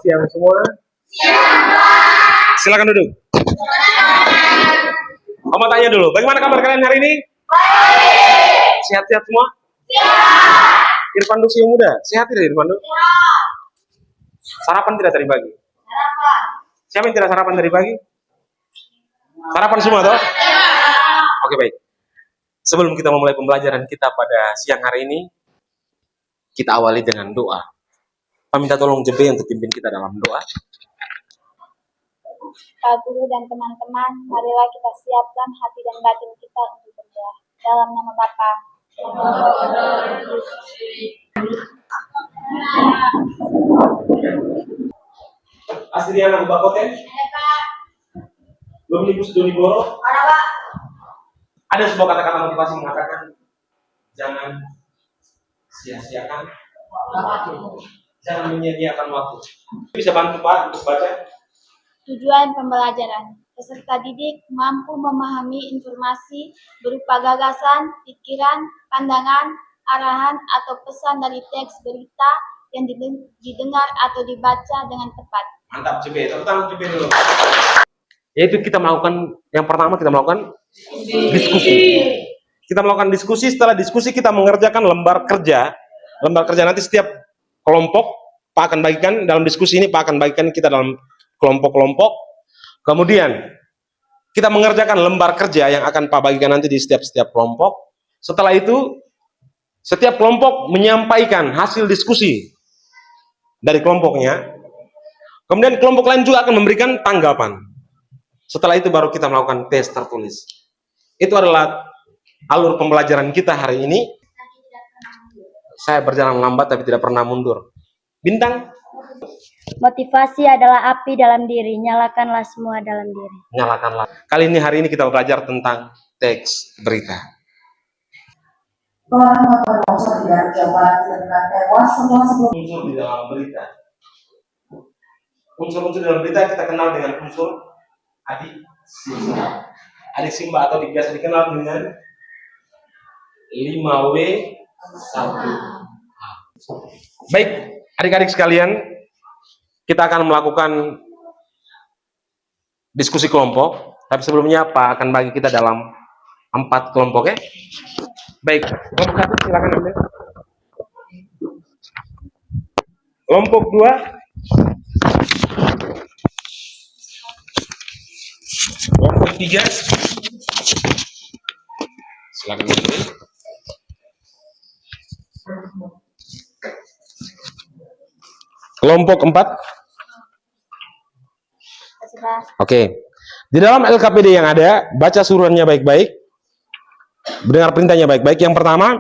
Siang semua. Silakan duduk. Mau tanya dulu, bagaimana kabar kalian hari ini? Sehat-sehat semua? Irfan Dusi muda, sehat tidak Irfan? Sarapan tidak tadi pagi? Siapa yang tidak sarapan tadi pagi? Sarapan semua toh? Oke, baik. Sebelum kita memulai pembelajaran kita pada siang hari ini, kita awali dengan doa. Kami minta tolong JB untuk pimpin kita dalam doa. Pak Guru dan teman-teman, marilah kita siapkan hati dan batin kita untuk berdoa. Dalam nama Bapa. Asriana Bakoten? Dominibus Doniboro? Ada sebuah kata-kata motivasi mengatakan jangan sia-siakan waktu. Jangan menyia-nyiakan waktu. Bisa bantu Pak untuk baca? Tujuan pembelajaran. Peserta didik mampu memahami informasi berupa gagasan, pikiran, pandangan, arahan, atau pesan dari teks berita yang didengar atau dibaca dengan tepat. Mantap, CB. Tepuk tangan CB dulu. Yaitu kita melakukan, yang pertama kita melakukan diskusi. Kita melakukan diskusi, setelah diskusi kita mengerjakan lembar kerja. Lembar kerja nanti setiap kelompok, Pak akan bagikan, dalam diskusi ini Pak akan bagikan kita dalam kelompok-kelompok. Kemudian, kita mengerjakan lembar kerja yang akan Pak bagikan nanti di setiap kelompok. Setelah itu, setiap kelompok menyampaikan hasil diskusi dari kelompoknya. Kemudian kelompok lain juga akan memberikan tanggapan. Setelah itu baru kita melakukan tes tertulis. Itu adalah alur pembelajaran kita hari ini. Saya berjalan lambat tapi tidak pernah mundur. Bintang? Motivasi adalah api dalam diri, nyalakanlah semua dalam diri. Nyalakanlah. Hari ini kita belajar tentang teks berita. Unsur di dalam berita. Unsur-unsur dalam berita kita kenal dengan unsur adik Simba. Adik Simba atau biasa dikenal dengan 5W1. Baik, adik-adik sekalian, kita akan melakukan diskusi kelompok. Tapi sebelumnya Pak akan bagi kita dalam 4 kelompok, ya. Baik, kelompok 1 silakan ambil. Kelompok 2. Kelompok 3. Silakan ambil. Kelompok 4. Oke. Di dalam LKPD yang ada, baca suruhannya baik-baik. Mendengar perintahnya baik-baik. Yang pertama,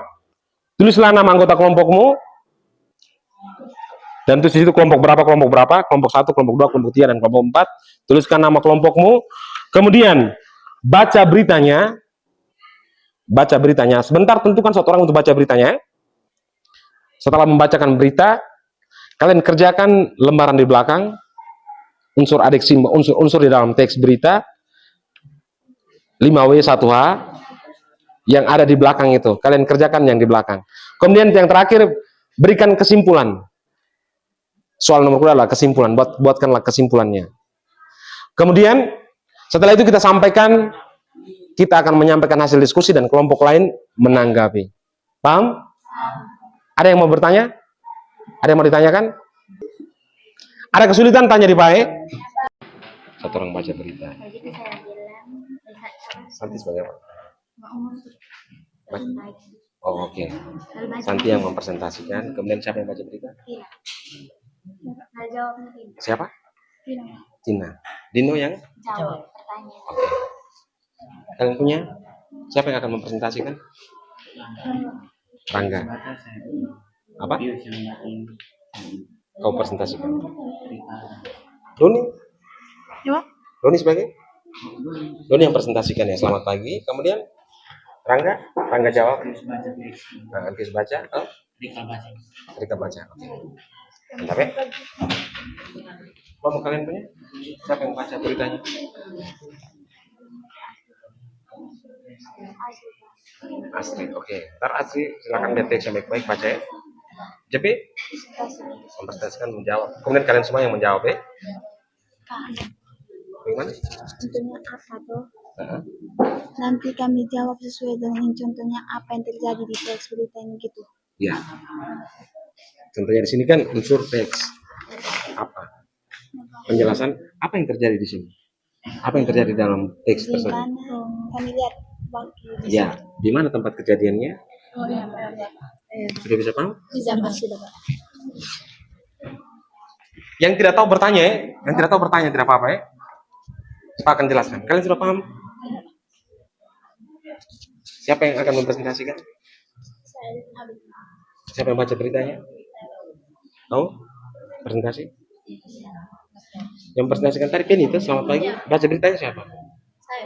tulislah nama anggota kelompokmu. Dan tulis di situ kelompok berapa, kelompok 1, kelompok 2, kelompok 3, dan kelompok 4. Tuliskan nama kelompokmu. Kemudian, baca beritanya. Baca beritanya. Sebentar, tentukan satu orang untuk baca beritanya. Setelah membacakan berita, kalian kerjakan lembaran di belakang. Unsur adik Simba, unsur di dalam teks berita 5W1H yang ada di belakang itu. Kalian kerjakan yang di belakang. Kemudian yang terakhir, berikan kesimpulan. Soal nomor kedua adalah kesimpulan. Buatkanlah kesimpulannya. Kemudian setelah itu kita sampaikan, kita akan menyampaikan hasil diskusi dan kelompok lain menanggapi. Paham? Ada yang mau bertanya? Ada yang mau ditanyakan? Ada kesulitan, tanya di PAE. Satu orang baca berita. Santi sebagai apa? Oh, oke. Santi yang mempresentasikan. Kemudian siapa yang baca berita? Siapa? Tina. Dino yang? Jawab pertanyaan. Oke. Kalian punya? Siapa yang akan mempresentasikan? Rangga. Apa? Kau presentasikan. Doni? Doni sebagai? Doni yang presentasikan ya. Selamat pagi. Kemudian Rangga jawab. Antis baca. Oh? Rika baca. Oke. Mantap ya. Mau kalian punya? Siapa yang baca beritanya? Asri. Oke. Ntar Asri silakan lihat teks yang baik-baik baca ya. JP mempresentasikan menjawab. Kemudian kalian semua yang menjawab ya. Bagaimana? Contohnya apa tuh? Nanti kami jawab sesuai dengan contohnya apa yang terjadi di teks berita ini gitu. Ya. Contohnya di sini kan unsur teks. Apa? Penjelasan apa yang terjadi di sini? Apa yang terjadi dalam teks Di tersebut? mana kami lihat waktu di Ya, di mana tempat kejadiannya? Oh ya, Sudah bisa paham? bisa Pak, sudah Pak. Yang tidak tahu bertanya ya, yang tidak tahu bertanya tidak apa-apa ya. Pak akan jelaskan. Kalian sudah paham? Siapa yang akan mempresentasikan? Saya Habib. Siapa yang baca beritanya? Tahu? Presentasi? Yang presentasikan tadi Penny itu selamat pagi. Baca beritanya siapa? Saya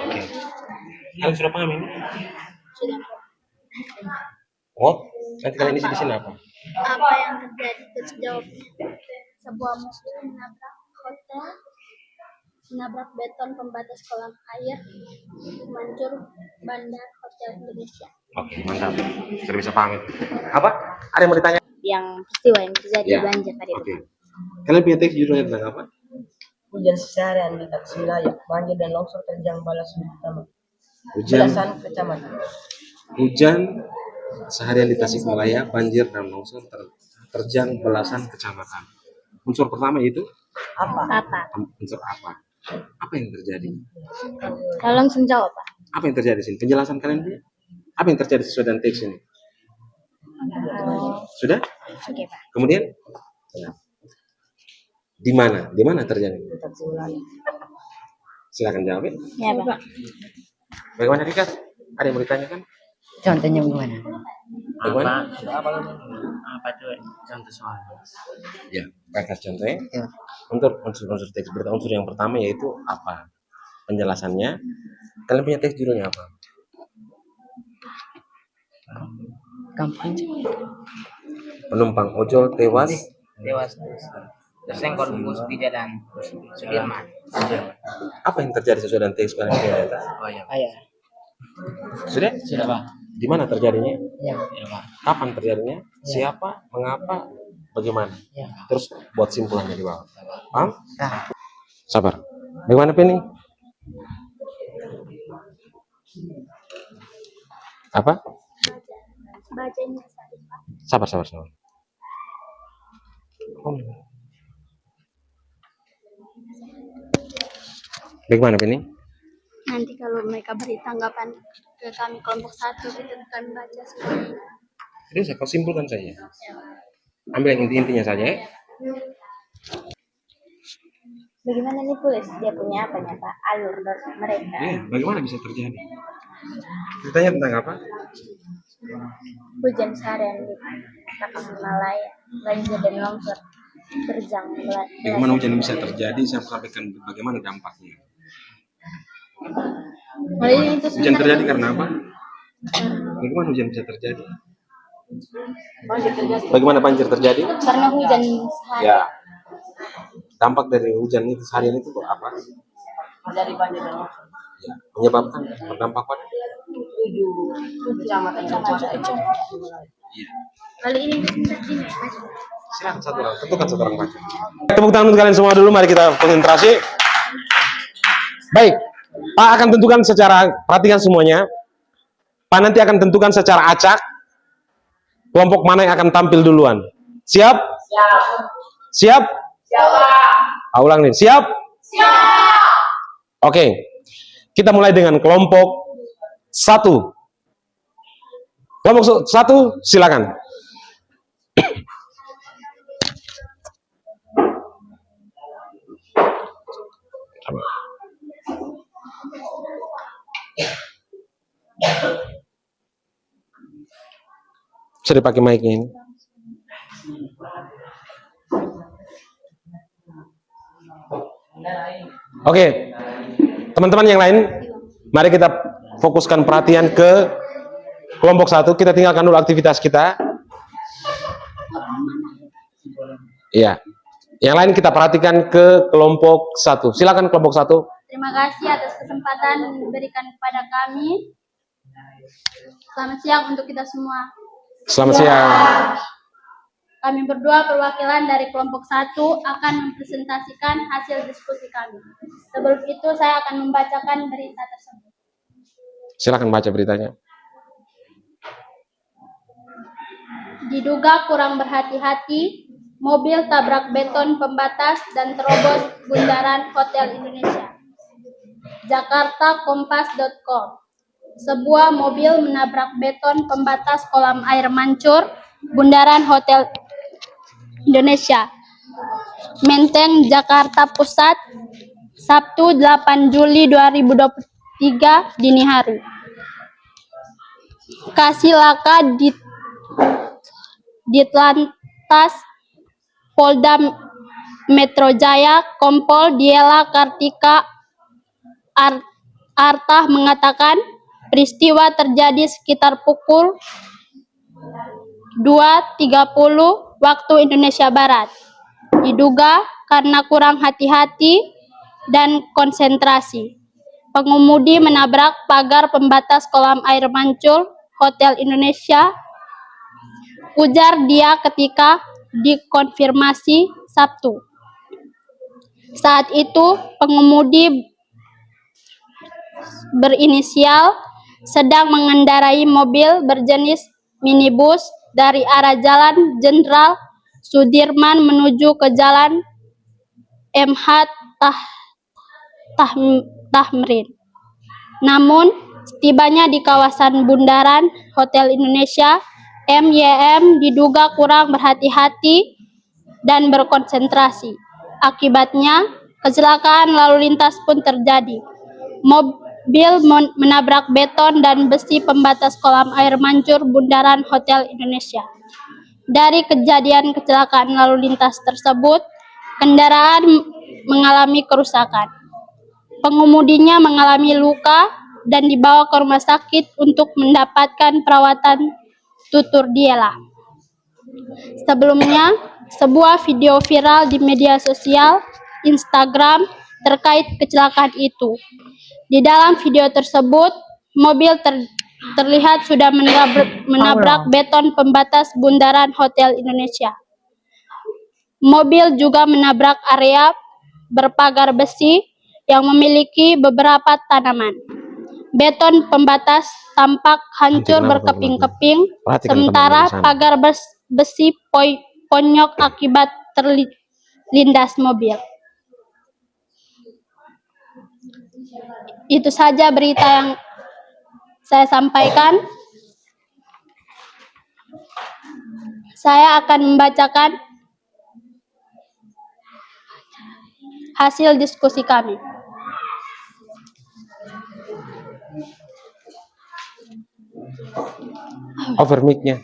Oke. Kalian sudah paham ini? sudah Pak. Oh, nanti kalian isi di sini apa? Apa yang terjadi? Terus jawabnya. Sebuah mobil menabrak hotel, menabrak beton pembatas kolam air, mancur bandar hotel Indonesia. Oke, mantap. Sudah bisa paham itu. Apa? Ada yang mau ditanya? Yang peristiwa yang terjadi Ya. banjir tadi. Oke. Kalian punya teks judulnya tentang apa? Hujan seharian di atas wilayah, banjir dan longsor terjang balas utama. Hujan, Belasan kecamatan. hujan seharian di Tasikmalaya, banjir dan longsor terjang belasan kecamatan. Unsur pertama itu Apa? unsur apa? Apa yang terjadi? Kalau langsung jawab, Pak. Apa yang terjadi di sini? Penjelasan kalian punya? Apa yang terjadi sesuai dengan teks ini? Sudah? Oke, Pak. Kemudian? Di mana? Di mana terjadi? Silakan jawab ya. Ya, Pak. Bagaimana Rika? Ada yang mau ditanyakan? Contohnya gimana? Bagaimana? Apa tuh contoh soalnya? Ya, saya kasih contohnya. Ya. Untuk unsur-unsur teks berita, unsur yang pertama yaitu apa? Penjelasannya. Kalian punya teks judulnya apa? Kampung Penumpang ojol tewas. Dewas tersenggol bus di jalan Sudirman. Apa yang terjadi sesuai dengan teks kalian punya data? Oh iya, ayah. Sudah? sudah Pak. Di mana terjadinya? Ya. Ya Pak. Kapan terjadinya? Siapa? Mengapa? Bagaimana? Ya. Terus buat simpulannya di bawah. Paham? Ah. Sabar. Bagaimana Penny? Apa? Bacanya tadi Pak. Sabar. Bagaimana Penny? Nanti kalau mereka beri tanggapan ke kami kelompok 1 itu kami baca semuanya. Jadi saya kau simpulkan saja. Ambil yang inti-intinya saja ya. Bagaimana nih tulis? Dia punya apanya, Pak? Alur dari mereka. Bagaimana bisa terjadi? Ceritanya tentang apa? Hujan seharian di Tasikmalaya, banjir dan longsor terjang Bagaimana hujan bisa terjadi? Saya sampaikan bagaimana dampaknya. Hujan terjadi karena apa? Bagaimana hujan bisa terjadi? Bagaimana banjir terjadi? karena hujan sehari. Ya. Dampak dari hujan itu seharian itu apa? Dari banjir dan longsor. Ya. Menyebabkan berdampak pada? 7 kecamatan yang Iya. Kali ini kita gini baca. Silakan satu orang, tentukan satu orang baca. Tepuk tangan untuk kalian semua dulu, mari kita konsentrasi. Baik, Pak akan tentukan secara, perhatikan semuanya. Pak nanti akan tentukan secara acak, kelompok mana yang akan tampil duluan. Siap? Siap? Siap. Ulang nih, siap? Siap. Oke, kita mulai dengan kelompok 1. Kelompok 1, silakan. Bisa dipakai mic-nya ini. Oke, teman-teman yang lain, mari kita fokuskan perhatian ke kelompok 1. Kita tinggalkan dulu aktivitas kita. Iya. Yang lain kita perhatikan ke kelompok 1. Silakan kelompok 1. Terima kasih atas kesempatan yang diberikan kepada kami. Selamat siang untuk kita semua. Selamat siang. Kami berdua perwakilan dari kelompok 1 akan mempresentasikan hasil diskusi kami. Sebelum itu saya akan membacakan berita tersebut. Silakan baca beritanya. Diduga kurang berhati-hati, mobil tabrak beton pembatas dan terobos bundaran Hotel Indonesia. Jakarta Kompas.com. Sebuah mobil menabrak beton pembatas kolam air mancur bundaran Hotel Indonesia, Menteng, Jakarta Pusat, Sabtu 8 Juli 2023 dini hari. Kasilaka Ditlantas Polda Metro Jaya Kompol Diela Kartika Artah mengatakan peristiwa terjadi sekitar pukul 2.30 waktu Indonesia Barat. Diduga karena kurang hati-hati dan konsentrasi, pengemudi menabrak pagar pembatas kolam air mancur Hotel Indonesia, ujar dia ketika dikonfirmasi Sabtu. Saat itu pengemudi berinisial sedang mengendarai mobil berjenis minibus dari arah Jalan Jenderal Sudirman menuju ke Jalan MH Tamrin. Namun, setibanya di kawasan bundaran Hotel Indonesia, MYM diduga kurang berhati-hati dan berkonsentrasi. Akibatnya, kecelakaan lalu lintas pun terjadi. Mobil menabrak beton dan besi pembatas kolam air mancur bundaran Hotel Indonesia. Dari kejadian kecelakaan lalu lintas tersebut, kendaraan mengalami kerusakan. Pengemudinya mengalami luka dan dibawa ke rumah sakit untuk mendapatkan perawatan tutur diela. Sebelumnya, sebuah video viral di media sosial Instagram terkait kecelakaan itu. Di dalam video tersebut, mobil terlihat sudah menabrak beton pembatas bundaran Hotel Indonesia. Mobil juga menabrak area berpagar besi yang memiliki beberapa tanaman. Beton pembatas tampak hancur berkeping-keping, sementara pagar besi ponyok akibat terlindas mobil. Itu saja berita yang saya sampaikan. Saya akan membacakan hasil diskusi kami. Over mic-nya.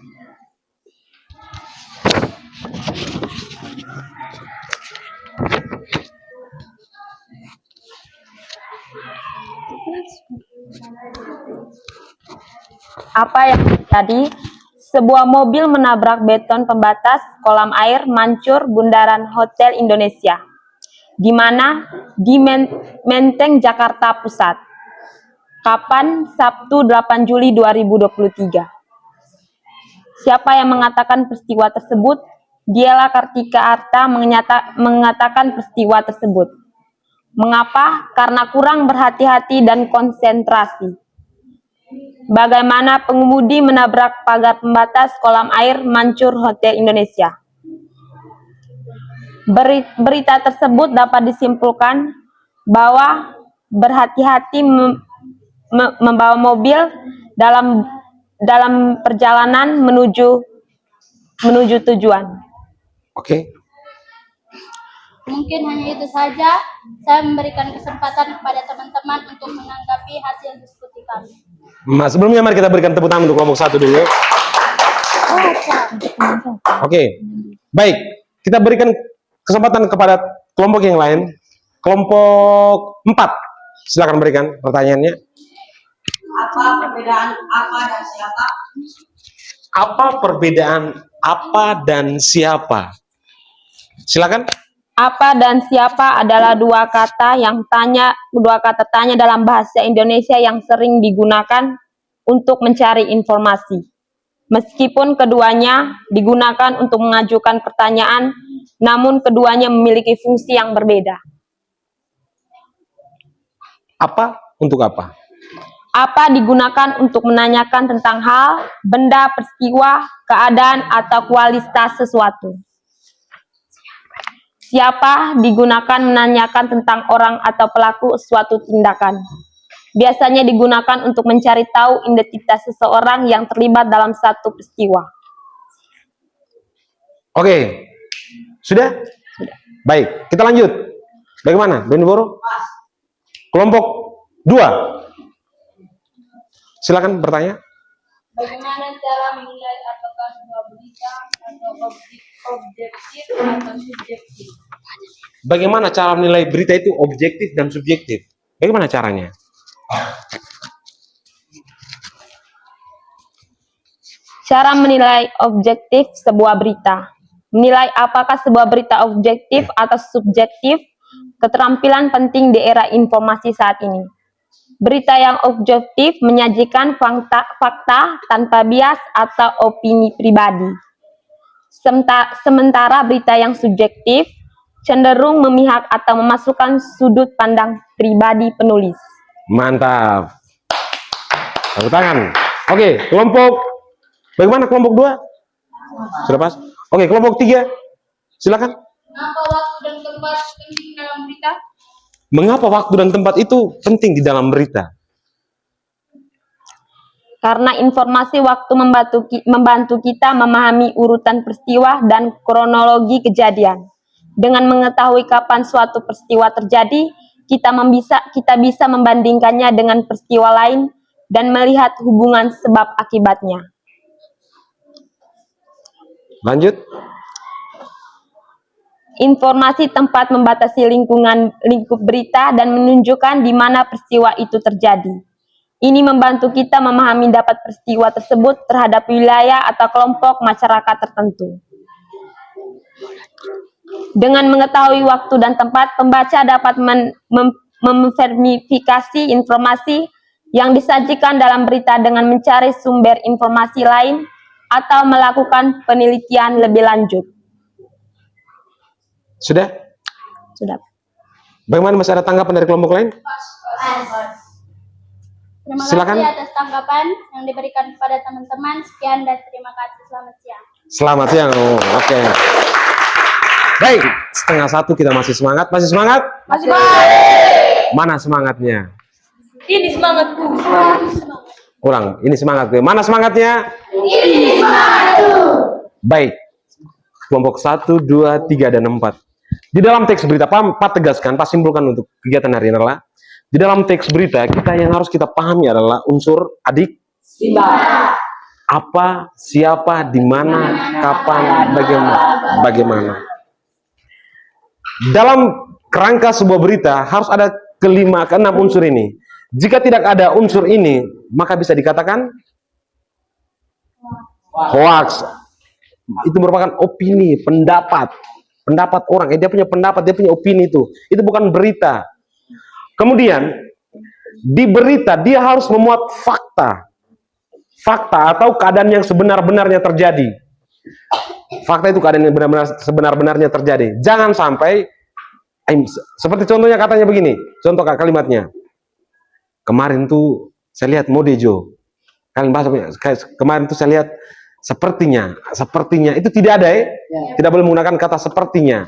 Apa yang terjadi? Sebuah mobil menabrak beton pembatas kolam air mancur bundaran Hotel Indonesia, di mana di Menteng, Jakarta Pusat. Kapan? Sabtu 8 Juli 2023. Siapa yang mengatakan peristiwa tersebut? Diela Kartika Arta mengatakan peristiwa tersebut. Mengapa? Karena kurang berhati-hati dan konsentrasi. Bagaimana pengemudi menabrak pagar pembatas kolam air mancur Hotel Indonesia? Berita tersebut dapat disimpulkan bahwa berhati-hati membawa mobil dalam perjalanan menuju tujuan. Oke. Mungkin hanya itu saja. Saya memberikan kesempatan kepada teman-teman untuk menanggapi hasil diskusi kami. Sebelumnya mari kita berikan tepuk tangan untuk kelompok 1 dulu. Oke. Baik, kita berikan kesempatan kepada kelompok yang lain. Kelompok 4. Silakan berikan pertanyaannya. Apa perbedaan apa dan siapa? Apa perbedaan apa dan siapa? Silakan. Apa dan siapa adalah dua kata tanya dalam bahasa Indonesia yang sering digunakan untuk mencari informasi. Meskipun keduanya digunakan untuk mengajukan pertanyaan, namun keduanya memiliki fungsi yang berbeda. Apa? Untuk apa? Apa digunakan untuk menanyakan tentang hal, benda, peristiwa, keadaan, atau kualitas sesuatu. Siapa digunakan menanyakan tentang orang atau pelaku suatu tindakan. Biasanya digunakan untuk mencari tahu identitas seseorang yang terlibat dalam satu peristiwa. Oke. Sudah? Baik, kita lanjut. Bagaimana, Benboro? Kelompok 2. Silakan bertanya. Bagaimana cara menilai apakah sebuah berita atau objektif atau subjektif? Bagaimana cara menilai berita itu objektif dan subjektif? Bagaimana caranya? Cara menilai objektif sebuah berita. Menilai apakah sebuah berita objektif atau subjektif, keterampilan penting di era informasi saat ini. Berita yang objektif menyajikan fakta tanpa bias atau opini pribadi. Sementara berita yang subjektif cenderung memihak atau memasukkan sudut pandang pribadi penulis. Mantap. Tepuk tangan. Oke, bagaimana kelompok 2? Sudah pas? Oke, kelompok 3. Silakan. Mengapa waktu dan tempat penting dalam berita? Mengapa waktu dan tempat itu penting di dalam berita? Karena informasi waktu membantu kita memahami urutan peristiwa dan kronologi kejadian. Dengan mengetahui kapan suatu peristiwa terjadi, kita bisa membandingkannya dengan peristiwa lain dan melihat hubungan sebab akibatnya. Lanjut. Informasi tempat membatasi lingkup berita dan menunjukkan di mana peristiwa itu terjadi. Ini membantu kita memahami dapat peristiwa tersebut terhadap wilayah atau kelompok masyarakat tertentu. Dengan mengetahui waktu dan tempat, pembaca dapat memverifikasi informasi yang disajikan dalam berita dengan mencari sumber informasi lain atau melakukan penelitian lebih lanjut. Sudah? Sudah. Bagaimana, masih ada tanggapan dari kelompok lain? Terima Silakan. kasih atas tanggapan yang diberikan kepada teman-teman. Sekian dan terima kasih. Selamat siang. Selamat siang. Oh, oke. Baik, 12:30 kita masih semangat. Masih semangat? Masih baik. Mana semangatnya? Ini semangatku. Ulang, ini semangatnya. Mana semangatnya? Ini semangatku. Baik. Kelompok 1, 2, 3, dan 4. Di dalam teks berita, Pak tegaskan, Pak simpulkan untuk kegiatan hari ini adalah, di dalam teks berita, yang harus kita pahami adalah unsur apa, siapa, di mana, kapan, bagaimana. Dalam kerangka sebuah berita, harus ada kelima, keenam unsur ini. Jika tidak ada unsur ini, maka bisa dikatakan hoax. Itu merupakan opini, pendapat orang. Dia punya pendapat, dia punya opini itu bukan berita. Kemudian di berita dia harus memuat fakta atau keadaan yang sebenar-benarnya terjadi. Fakta itu keadaan yang sebenar-benarnya terjadi. Jangan sampai seperti contohnya katanya begini, contoh kalimatnya. Kemarin tuh saya lihat Modejo. Kalian bahasa kemarin tuh saya lihat sepertinya itu tidak ada Tidak boleh menggunakan kata sepertinya.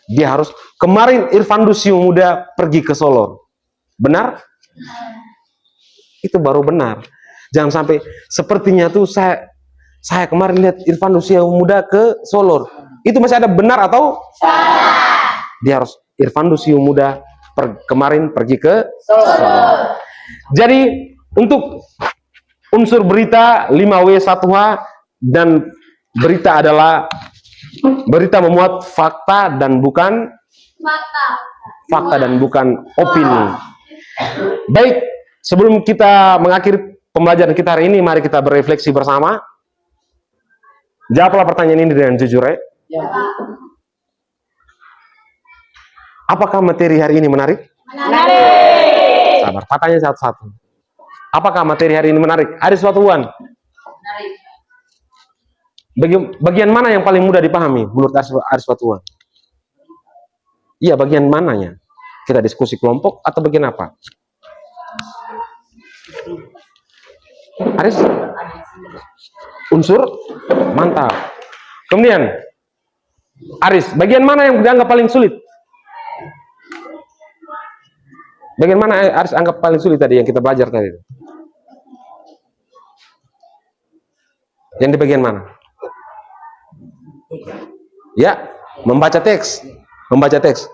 Dia harus kemarin Irfan Dusio Muda pergi ke Solo. Benar? Itu baru benar. Jangan sampai sepertinya tuh saya kemarin lihat Irfan Dusio Muda ke Solo. Itu masih ada benar atau salah? Dia harus Irfan Dusio Muda kemarin pergi ke Solo. Jadi untuk unsur berita 5W1H dan berita adalah berita memuat fakta dan bukan opini. Baik, sebelum kita mengakhiri pembelajaran kita hari ini, mari kita berefleksi bersama. Jawablah pertanyaan ini dengan jujur ya. Apakah materi hari ini menarik? Menarik. Sabar, katanya satu-satu. Apakah materi hari ini menarik? Ada sesuatu, Wan? Menarik. Bagian mana yang paling mudah dipahami menurut Aris Fatua? Iya, bagian mananya? Kita diskusi kelompok atau bagian apa? Aris? Unsur? Mantap. Kemudian, Aris, bagian mana yang dianggap paling sulit? Bagian mana Aris anggap paling sulit tadi yang kita belajar tadi? Yang di bagian mana? Ya, membaca teks. Membaca teks.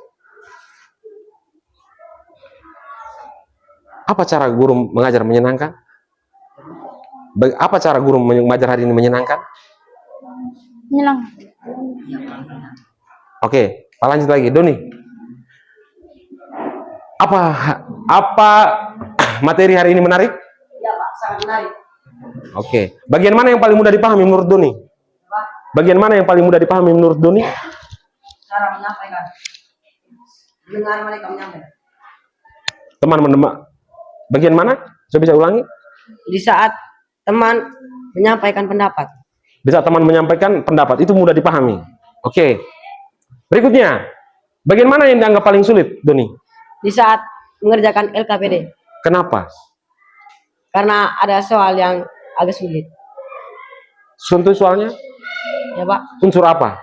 Apa cara guru mengajar menyenangkan? Apa cara guru mengajar hari ini menyenangkan? Menyenangkan. Oke, lanjut lagi, Doni. Apa materi hari ini menarik? Ya Pak, sangat menarik. Oke, bagian mana yang paling mudah dipahami menurut Doni? Bagian mana yang paling mudah dipahami menurut Doni? Cara menyampaikan. Dengar mereka menyampaikan. Teman-teman, bagian mana? Saya bisa ulangi? Di saat teman menyampaikan pendapat. Bisa teman menyampaikan pendapat, itu mudah dipahami. Oke. Berikutnya, bagian mana yang dianggap paling sulit, Doni? Di saat mengerjakan LKPD. Kenapa? Karena ada soal yang agak sulit. Contoh soalnya? Ya Pak. Unsur apa?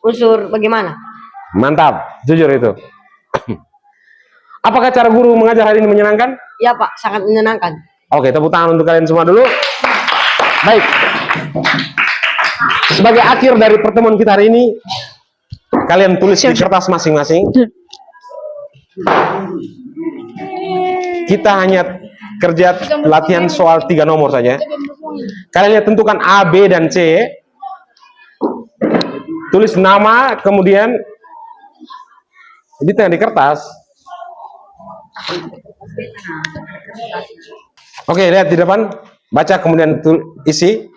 Unsur bagaimana? Mantap, jujur itu. Apakah cara guru mengajar hari ini menyenangkan? Ya Pak, sangat menyenangkan. Oke, tepuk tangan untuk kalian semua dulu. Baik. Sebagai akhir dari pertemuan kita hari ini, kalian tulis di kertas masing-masing. Kita hanya kerja latihan soal 3 nomor saja. Kalian tentukan A, B, dan C. Tulis nama, kemudian di tengah di kertas. Oke, lihat di depan, baca kemudian isi.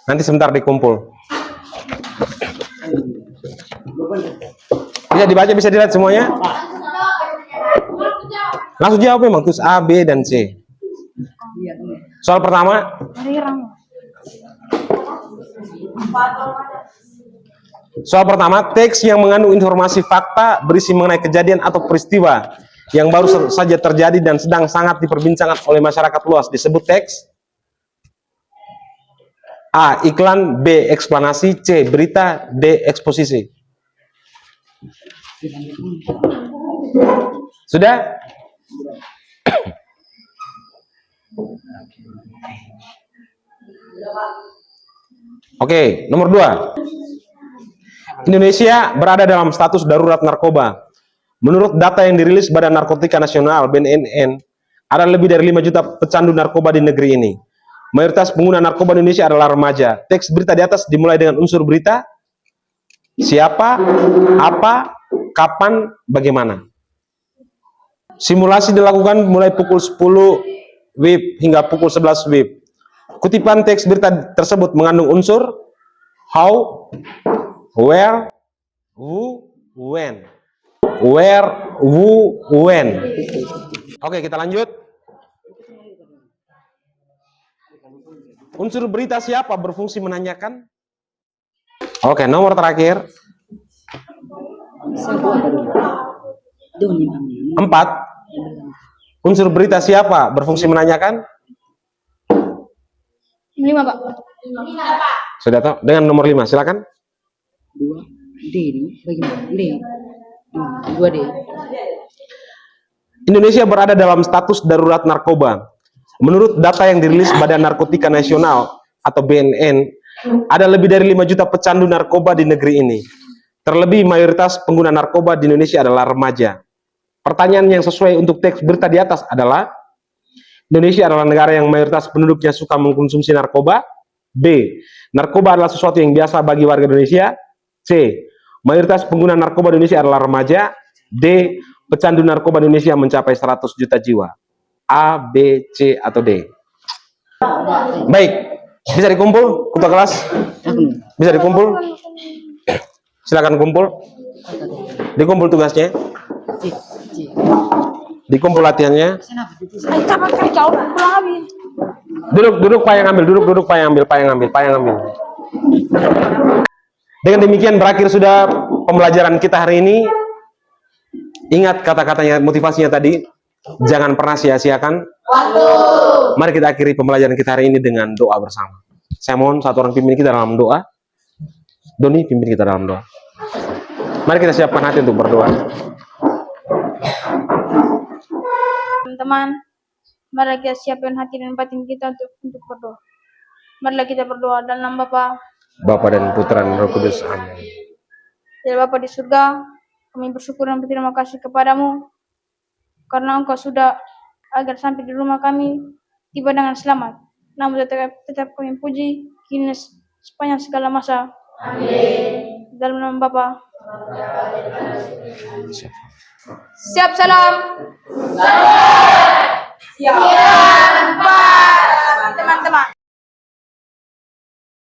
Nanti sebentar dikumpul. Bisa dibaca, bisa dilihat semuanya. Langsung jawab memang, tulis A, B, dan C. Soal pertama. Soal pertama, teks yang mengandung informasi fakta berisi mengenai kejadian atau peristiwa yang baru saja terjadi dan sedang sangat diperbincangkan oleh masyarakat luas disebut teks. A. Iklan. B. Eksplanasi. C. Berita. D. Eksposisi. Sudah? Oke, nomor 2. Indonesia berada dalam status darurat narkoba. Menurut data yang dirilis Badan Narkotika Nasional (BNN), ada lebih dari 5 juta pecandu narkoba di negeri ini. Mayoritas pengguna narkoba di Indonesia adalah remaja. Teks berita di atas dimulai dengan unsur berita. Siapa, apa, kapan, bagaimana. Simulasi dilakukan mulai pukul 10 WIB hingga pukul 11 WIB. Kutipan teks berita tersebut mengandung unsur how, where, who, when. Where, who, when. Oke, kita lanjut. Unsur berita siapa berfungsi menanyakan? Oke, nomor terakhir. 4. Unsur berita siapa berfungsi menanyakan? 5, Pak. Sudah tahu? Dengan nomor 5, silakan. 2D ini bagaimana? D. 2D. Indonesia berada dalam status darurat narkoba. Menurut data yang dirilis Badan Narkotika Nasional atau BNN, ada lebih dari 5 juta pecandu narkoba di negeri ini. Terlebih mayoritas pengguna narkoba di Indonesia adalah remaja. Pertanyaan yang sesuai untuk teks berita di atas adalah, Indonesia adalah negara yang mayoritas penduduknya suka mengkonsumsi narkoba. B. Narkoba adalah sesuatu yang biasa bagi warga Indonesia. C. Mayoritas pengguna narkoba di Indonesia adalah remaja. D. Pecandu narkoba di Indonesia mencapai 100 juta jiwa. A, B, C, atau D. Baik, bisa dikumpul ketua kelas? Bisa dikumpul? Silakan kumpul. Dikumpul tugasnya. Dikumpul latihannya. Duduk, Pak yang ambil, duduk, Pak yang ambil, Pak yang ambil. Dengan demikian berakhir sudah pembelajaran kita hari ini. Ingat kata-katanya, motivasinya tadi. Jangan pernah sia-siakan waktu. Mari kita akhiri pembelajaran kita hari ini dengan doa bersama. Saya mohon satu orang pimpin kita dalam doa. Doni, pimpin kita dalam doa. Mari kita siapkan hati untuk berdoa. Teman-teman, mari kita siapkan hati dan batin kita untuk berdoa. Marilah kita berdoa dalam nama Bapa dan Putra dan Roh Kudus. Amin. Ya Bapa di surga, kami bersyukur dan berterima kasih kepadamu karena Engkau sudah agar sampai di rumah kami tiba dengan selamat. Namun tetap kami puji kini sepanjang segala masa. Amin. Dalam nama Bapa. Siap salam. Siap.